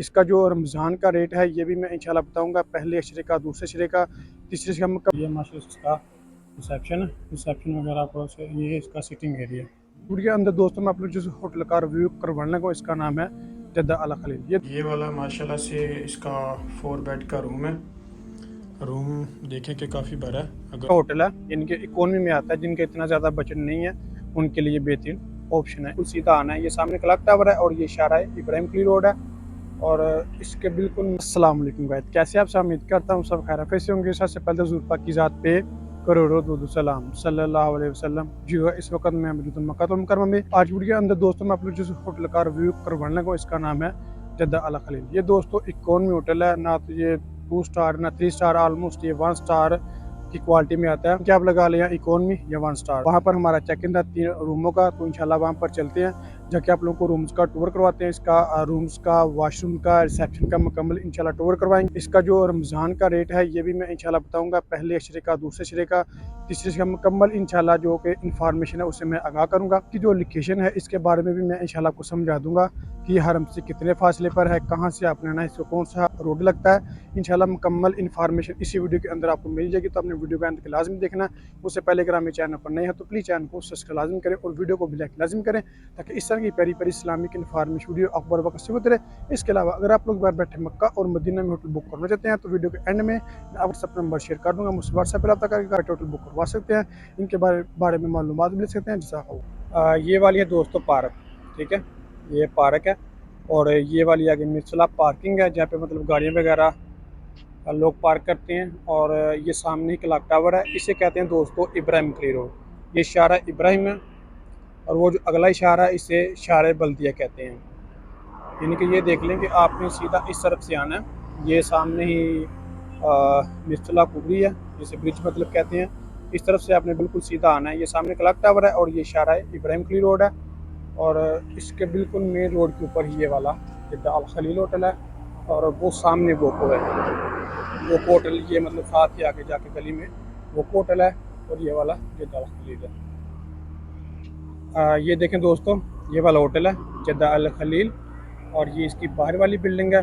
इसका जो रमज़ान का रेट है ये भी मैं इंशाल्लाह बताऊंगा, पहले अशरे का, दूसरे अशरे का, तीसरे अशरे का। ये माशाल्लाह इसका रिसेप्शन वगैरह आपको ये इसका सिटिंग एरिया के अंदर। दोस्तों मैं आप लोग जिस होटल का रिव्यू करवाने को, इसका नाम है जद्दा अल खलील। ये वाला माशाल्लाह से इसका 4 बेड का रूम है। रूम देखें कि काफ़ी बड़ा है। अगर होटल है इनके इकोनॉमी में आता है, जिनके इतना ज़्यादा बजट नहीं है उनके लिए बेहतरीन ऑप्शन है। सीधा आना है, ये सामने क्लॉक टावर है और ये इशारा है इब्राहिम खलील रोड है। और इसके बिल्कुल अस्सलाम वालेकुम गाइस, कैसे आप सब? उम्मीद करता हूँ सब खैर से होंगे। सबसे पहले हुज़ूर पाक की ज़ात पे करोड़ों दुरूद सलाम सल्लल्लाहु अलैहि वसल्लम। जी इस वक्त मैं मौजूद हूं मक्का मुकर्रमा में। आज वीडियो के अंदर दोस्तों मैं आप लोग जिस होटल का रिव्यू करवाने को, इसका नाम है जद्दा अल खलील। ये दोस्तों इकोनॉमी होटल है, ना तो ये 2 स्टार ना 3 स्टार, ऑलमोस्ट ये 1 स्टार की क्वालिटी में आता है। क्या आप लगा लें इकोनॉमी या 1 स्टार। वहाँ पर हमारा चेक इन था 3 रूमों का, तो इंशाल्लाह वहाँ पर चलते हैं, जाके आप लोगों को रूम्स का टूर करवाते हैं। इसका रूम्स का, वॉशरूम का, रिसेप्शन का मुकम्मल इंशाल्लाह टूर करवाएंगे। इसका जो रमज़ान का रेट है ये भी मैं इंशाल्लाह बताऊंगा, पहले अशरे का, दूसरे अशरे का, तीसरे अशरे का मुकम्मल इंशाल्लाह जो कि इंफॉर्मेशन है उससे मैं आगाह करूँगा। कि जो लोकेशन है इसके बारे में भी मैं इंशाल्लाह आपको समझा दूंगा कि हरम से कितने फासले पर है, कहाँ से आपने आना है, इसको कौन सा रोड लगता है। इंशाल्लाह मुकम्मल इन्फॉर्मेशन इसी वीडियो के अंदर आपको मिल जाएगी, तो आपने वीडियो को अंत के लाजमी देखना। उससे पहले अगर हमें चैनल पर नए हैं तो प्लीज़ चैनल को सब्सक्राइब लाजमी करें और वीडियो को भी लाइक लाजमी करें, ताकि इस तरह की प्यारी प्यारी इस्लामिक इन्फॉर्मेशन वीडियो अकबर वक्त से होते रहे। इसके अलावा अगर आप लोग बाहर बैठे मक्का और मदीना में होटल बुक करना चाहते हैं तो वीडियो के एंड में मैं व्हाट्सएप नंबर शेयर कर दूँगा, मुझसे व्हाट्सएप पर रब्ता करके होटल बुक करवा सकते हैं, इनके बारे में मालूमात भी ले सकते हैं। जैसा हो ये वाली है दोस्तों पार्क, ठीक है, ये पार्क है। और ये वाली आगे मिसला पार्किंग है, जहाँ पे मतलब गाड़ियाँ वगैरह लोग पार्क करते हैं। और ये सामने ही क्लॉक टावर है, इसे कहते हैं दोस्तों इब्राहिम खलील रोड। ये इशारा इब्राहिम है और वो जो अगला इशारा है इसे इशारे बल्दिया कहते हैं। यानी कि ये देख लें कि आपने सीधा इस तरफ से आना है, ये सामने ही मिसला कुबरी है, जिसे ब्रिज मतलब कहते हैं। इस तरफ से आपने बिल्कुल सीधा आना है, ये सामने क्लॉक टावर है और ये इशारा है इब्राहिम खलील रोड है। और इसके बिल्कुल मेन रोड के ऊपर ही ये वाला जद्दा अल खलील होटल है। और वो सामने वो है वो होटल, ये मतलब साथ ही आके जाके गली में वो होटल है और ये वाला जद्दा अल खलील है। ये देखें दोस्तों, ये वाला होटल है जद्दा अल खलील और ये इसकी बाहर वाली बिल्डिंग है।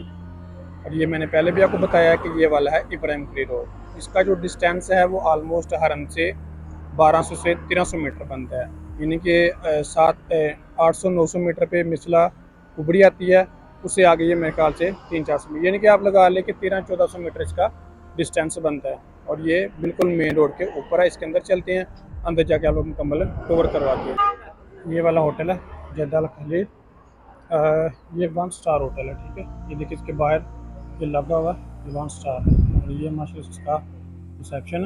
और ये मैंने पहले भी आपको बताया कि ये वाला है इब्राहिम खलील रोड। इसका जो डिस्टेंस है वो आलमोस्ट हरम से 1200 से 1300 मीटर बनता है, यानी कि 800-900 मीटर पे मिसला कुबड़ी आती है, उससे आगे ये मेरे ख्याल से 300-400 मीटर, यानी कि आप लगा लें कि 1300-1400 मीटर इसका डिस्टेंस बनता है। और ये बिल्कुल मेन रोड के ऊपर है। इसके अंदर चलते हैं, अंदर जाके आप लोग मुकम्मल कवर करवाते हैं। ये वाला होटल है जद्दा अल खलील, ये 1 स्टार होटल है, ठीक है। ये देखिए इसके बाहर ये लगा हुआ है, ये 1 स्टार है। और ये माशाल्लाह इसका रिसेप्शन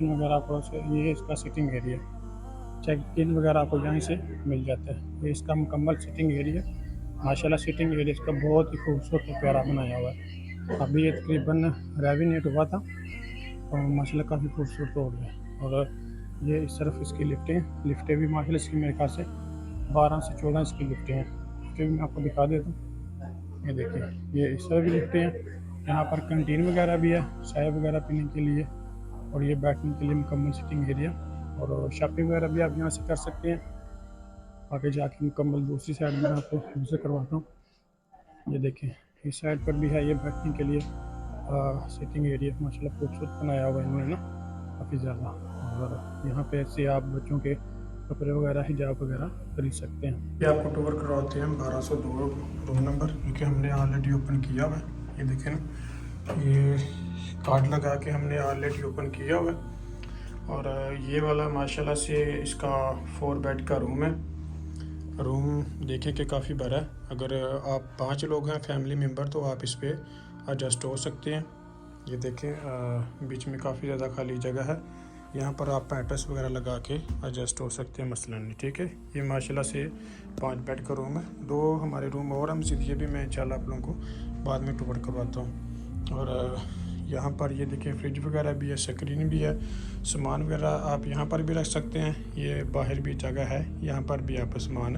वगैरह आपको ये इसका सिटिंग एरिया, चेक इन वगैरह आपको यहाँ से मिल जाता है। ये इसका मुकम्मल सिटिंग एरिया, माशाल्लाह सिटिंग एरिया इसका बहुत ही खूबसूरत और प्यारा बनाया हुआ है। अभी ये तकरीबन रेविनेट हुआ था और माशाल्लाह काफ़ी खूबसूरत हो गया। और ये इस तरफ इसकी लिफ्टें भी माशाल्लाह इसकी मेरे ख्याल से 12 से 14 इसकी लिफ्टें हैं। लिफ्टें भी मैं आपको दिखा देता हूँ। ये देखिए, ये इस तरह भी लिफ्टें हैं। यहाँ पर कैंटीन वगैरह भी है, चाय वगैरह पीने के लिए, और ये बैठने के लिए मुकम्मल सिटिंग एरिया। और शॉपिंग वगैरह भी आप यहाँ से कर सकते हैं। आगे जाके मुकम्मल दूसरी साइड में आपको दूसरे करवाता हूँ। ये देखें, इस साइड पर भी है ये बैठने के लिए सिटिंग एरिया, माशाल्लाह खूबसूरत बनाया हुआ है इन्होंने ना, काफ़ी ज़्यादा। और यहाँ पे ऐसे आप बच्चों के कपड़े वगैरह, हिजाब वगैरह खरीद सकते हैं। ये आपको टूर करवाते हैं 1202 रूम नंबर, क्योंकि हमने ऑलरेडी ओपन किया हुआ है। ये देखें ना, ये कार्ड लगा के हमने ऑलरेडी ओपन किया हुआ है। और ये वाला माशाल्लाह से इसका 4 बेड का रूम है। रूम देखें कि काफ़ी बड़ा है। अगर आप 5 लोग हैं फैमिली मेम्बर तो आप इस पर एडजस्ट हो सकते हैं। ये देखें बीच में काफ़ी ज़्यादा खाली जगह है, यहाँ पर आप पैटर्स वगैरह लगा के एडजस्ट हो सकते हैं मसलन, ठीक है। ये माशाल्लाह से 5 बेड का रूम है। 2 हमारे रूम और हम ये भी मैं इंशाल्लाह आप लोगों को बाद में टूर करवाता हूँ। और यहाँ पर ये देखिए फ्रिज वगैरह भी है, स्क्रीन भी है, सामान वगैरह आप यहाँ पर भी रख सकते हैं। ये बाहर भी जगह है, यहाँ पर भी आप सामान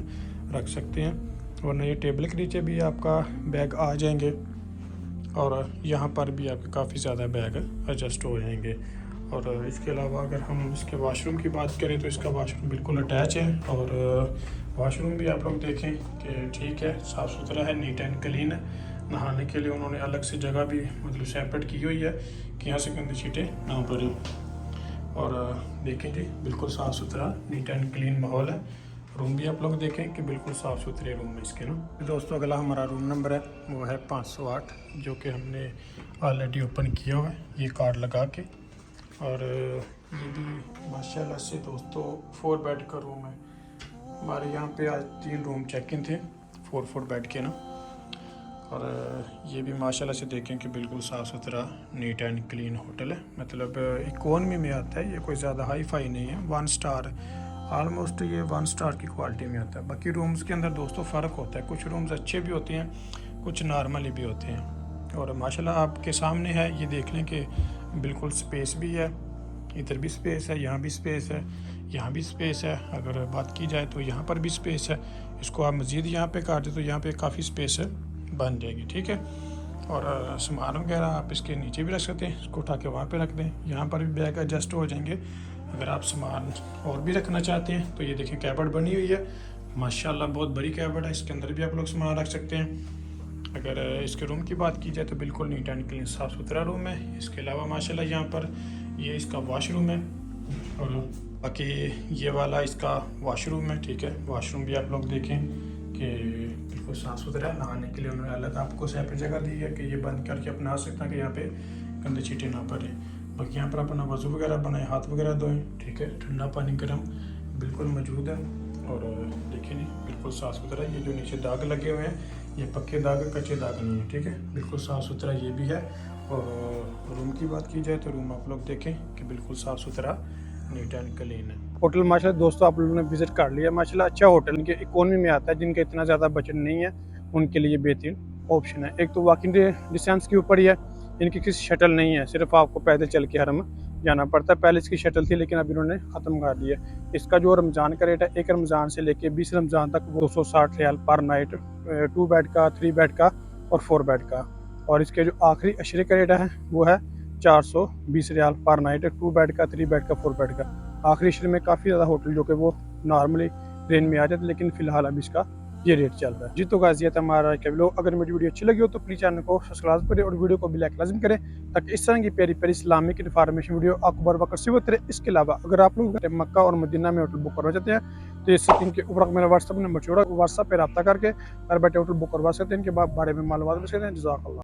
रख सकते हैं। वरना ये टेबल के नीचे भी आपका बैग आ जाएंगे और यहाँ पर भी आपके काफ़ी ज़्यादा बैग एडजस्ट हो जाएंगे। और इसके अलावा अगर हम इसके वाशरूम की बात करें तो इसका वाशरूम बिल्कुल अटैच है। और वाशरूम भी आप लोग देखें कि ठीक है, साफ़ सुथरा है, नीट एंड क्लीन है, नहाने के लिए उन्होंने अलग से जगह भी मतलब सेपरेट की हुई है कि यहाँ से गंदी छींटे ना पड़े। और देखें जी बिल्कुल साफ़ सुथरा नीट एंड क्लीन माहौल है। रूम भी आप लोग देखें कि बिल्कुल साफ़ सुथरे रूम है इसके ना। दोस्तों अगला हमारा रूम नंबर है वो है 508, जो कि हमने ऑलरेडी ओपन किया हुआ है ये कार्ड लगा के। और ये भी माशाल्लाह से दोस्तों 4 बेड का रूम है। हमारे यहाँ पे आज 3 रूम चेक इन थे 4 बेड के ना। और ये भी माशाल्लाह से देखें कि बिल्कुल साफ़ सुथरा नीट एंड क्लीन होटल है। मतलब इकोनॉमी में आता है, ये कोई ज़्यादा हाई फाई नहीं है, 1 स्टार ऑलमोस्ट ये 1 स्टार की क्वालिटी में आता है। बाकी रूम्स के अंदर दोस्तों फ़र्क होता है, कुछ रूम्स अच्छे भी होते हैं, कुछ नॉर्मली भी होते हैं। और माशाल्लाह आपके सामने है, ये देख लें कि बिल्कुल स्पेस भी है, इधर भी स्पेस है, यहाँ भी स्पेस है, यहाँ भी स्पेस है। अगर बात की जाए तो यहाँ पर भी स्पेस है। इसको आप मज़ीद यहाँ पे काट दे तो यहाँ पे काफ़ी स्पेस है बन जाएगी, ठीक है। और सामान वगैरह आप इसके नीचे भी रख सकते हैं, इसको उठा के वहाँ पे रख दें। यहाँ पर भी बैग एडजस्ट हो जाएंगे। अगर आप सामान और भी रखना चाहते हैं तो ये देखें कैबर्ड बनी हुई है, माशाल्लाह बहुत बड़ी कैबर्ड है, इसके अंदर भी आप लोग सामान रख सकते हैं। अगर इसके रूम की बात की जाए तो बिल्कुल नीट एंड क्लीन साफ़ सुथरा रूम है। इसके अलावा माशाल्लाह यहाँ पर ये इसका वॉशरूम है और बाकी ये वाला इसका वॉशरूम है, ठीक है। वॉशरूम भी आप लोग देखें कि बिल्कुल साफ़ सुथरा है। नहाने के लिए उन्होंने अलग आपको सेपरेट जगह दी है कि ये बंद करके आप नहा सकते हैं कि यहाँ पे गंदे छींटे ना पड़े। बाकी यहाँ पर अपना वज़ू वगैरह बनाए, हाथ वगैरह धोएं, ठीक है। ठंडा पानी गर्म बिल्कुल मौजूद है। और देखिए नहीं बिल्कुल साफ़ सुथरा। ये जो नीचे दाग लगे हुए हैं ये पक्के दाग, कच्चे दाग नहीं है, ठीक है। बिल्कुल साफ़ सुथरा ये भी है। और रूम की बात की जाए तो रूम आप लोग देखें कि बिल्कुल साफ़ सुथरा नीट एंड क्लीन है। होटल माशाल्लाह दोस्तों आप लोगों ने विज़िट कर लिया, माशाल्लाह अच्छा होटल, इनके इकोनॉमी में आता है, जिनका इतना ज़्यादा बजट नहीं है उनके लिए बेहतरीन ऑप्शन है। एक तो वॉकिंग डिस्टेंस के ऊपर ही है, इनकी किसी शटल नहीं है, सिर्फ आपको पैदल चल के हरम जाना पड़ता है। पहले इसकी शटल थी लेकिन अब इन्होंने ख़त्म कर दी है। इसका जो रमज़ान का रेट है, एक रमज़ान से लेके 20 रमज़ान तक 260 रियाल पर नाइट, 2 बेड का, 3 बेड का और 4 बेड का। और इसके जो आखिरी अशरे का रेट है वो है 420 रियाल पर नाइट, 2 बेड का, 3 बेड का, 4 बेड का। आखिरी शहर में काफ़ी ज़्यादा होटल जो कि वो नॉर्मली रेंज में आ जाते, लेकिन फ़िलहाल अभी इसका ये रेट चल रहा है जी। तो गाइस ये था हमारा क्या लोग, अगर मेरी वीडियो अच्छी लगी हो तो प्लीज़ चैनल को सब्सक्राइब करें और वीडियो को भी लाइक लाजम करें, ताकि इस तरह की प्यारी प्यारी इस्लामिक इन्फॉर्मेशन वीडियो आपको बर वक्त रिसीव होते रहे। इसके अलावा अगर आप लोग मक्का और मदीना में होटल बुक करवा चाहते हैं तो इस स्क्रीन के ऊपर मेरा व्हाट्सअप नंबर छोड़ा, व्हाट्सअप पर रब्ता करके घर बैठे होटल बुक करवा सकते हैं, इनके बारे में मालूमात भी सकते हैं। जज़ाकल्लाह।